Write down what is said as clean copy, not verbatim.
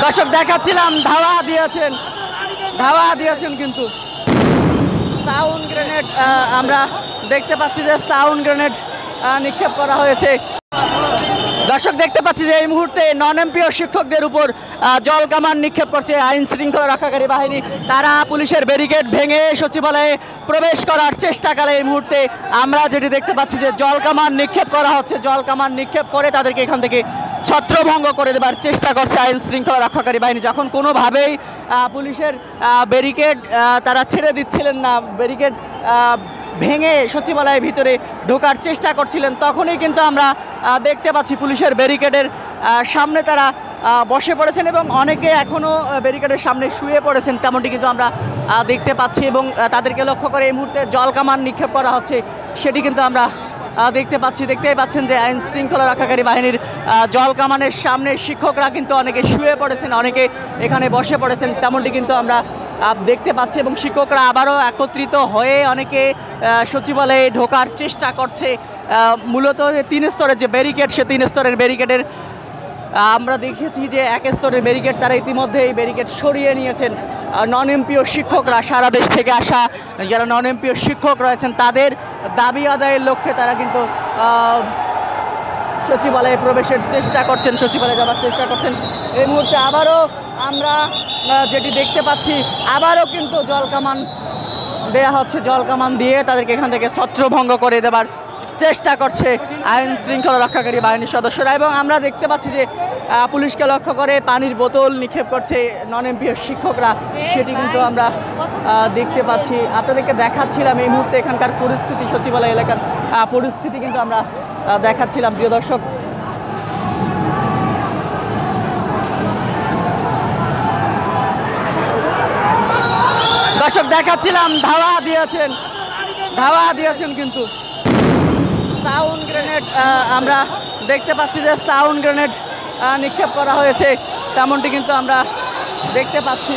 দর্শক দেখাচ্ছিলাম ধাওয়া দিয়েছেন কিন্তু সাউন্ড গ্রেনেড আমরা দেখতে পাচ্ছি যে সাউন্ড গ্রেনেড নিক্ষেপ করা হয়েছে। দর্শক দেখতে পাচ্ছি যে এই মুহূর্তে নন এমপিও শিক্ষকদের উপর জল কামান নিক্ষেপ করছে আইন শৃঙ্খলা রক্ষাকারী বাহিনী। তারা পুলিশের ব্যারিকেড ভেঙে সচিবালয়ে প্রবেশ করার চেষ্টাকালে এই মুহূর্তে আমরা যেটি দেখতে পাচ্ছি যে জল কামান নিক্ষেপ করা হচ্ছে। জল কামান নিক্ষেপ করে তাদেরকে এখান থেকে ছত্রভঙ্গ করে দেবার চেষ্টা করছে আইন শৃঙ্খলা রক্ষাকারী বাহিনী। যখন কোনোভাবেই পুলিশের ব্যারিকেড তারা ছেড়ে দিচ্ছিলেন না, ব্যারিকেড ভেঙে সচিবালয়ের ভিতরে ঢোকার চেষ্টা করছিলেন, তখনই কিন্তু আমরা দেখতে পাচ্ছি পুলিশের ব্যারিকেডের সামনে তারা বসে পড়েছেন এবং অনেকে এখনও ব্যারিকেডের সামনে শুয়ে পড়েছেন, তেমনটি কিন্তু আমরা দেখতে পাচ্ছি। এবং তাদেরকে লক্ষ্য করে এই মুহূর্তে জল কামান নিক্ষেপ করা হচ্ছে, সেটি কিন্তু আমরা দেখতেই পাচ্ছেন যে আইন শৃঙ্খলা রক্ষাকারী বাহিনীর জল কামানের সামনে শিক্ষকরা কিন্তু অনেকে শুয়ে পড়েছেন, অনেকে এখানে বসে পড়েছেন, তেমনটি কিন্তু আমরা দেখতে পাচ্ছি। এবং শিক্ষকরা আবারও একত্রিত হয়ে অনেকে সচিবালয়ে ঢোকার চেষ্টা করছে। মূলত 3 স্তরের যে ব্যারিকেড, সে 3 স্তরের ব্যারিকেডের আমরা দেখেছি যে 1 স্তরের ব্যারিকেড তারা ইতিমধ্যে এই ব্যারিকেড সরিয়ে নিয়েছেন। নন এমপিও শিক্ষকরা, সারা দেশ থেকে আসা যারা নন এমপিও শিক্ষক রয়েছেন, তাদের দাবি আদায়ের লক্ষ্যে তারা কিন্তু সচিবালয়ে প্রবেশের চেষ্টা করছেন, সচিবালয়ে যাওয়ার চেষ্টা করছেন। এই মুহূর্তে আবারও আমরা যেটি দেখতে পাচ্ছি, আবারও কিন্তু জল কামান দেয়া হচ্ছে। জল কামান দিয়ে তাদেরকে এখান থেকে ছত্রভঙ্গ করে দেবার চেষ্টা করছে আইন শৃঙ্খলা রক্ষাকারী বাহিনীর সদস্যরা। এবং আমরা দেখতে পাচ্ছি যে পুলিশকে লক্ষ্য করে পানির বোতল নিক্ষেপ করছে নন এমপিও শিক্ষকরা, সেটি কিন্তু আমরা দেখতে পাচ্ছি। আপনাদেরকে দেখাচ্ছিলাম এই মুহূর্তে এখানকার পরিস্থিতি, সচিবালয় এলাকার পরিস্থিতি কিন্তু আমরা দেখাচ্ছিলাম প্রিয় দর্শক। দর্শক দেখাচ্ছিলাম ধাওয়া দিয়েছেন কিন্তু সাউন্ড গ্রেনেড আমরা দেখতে পাচ্ছি যে সাউন্ড গ্রেনেড নিক্ষেপ করা হয়েছে, তেমনটি কিন্তু আমরা দেখতে পাচ্ছি।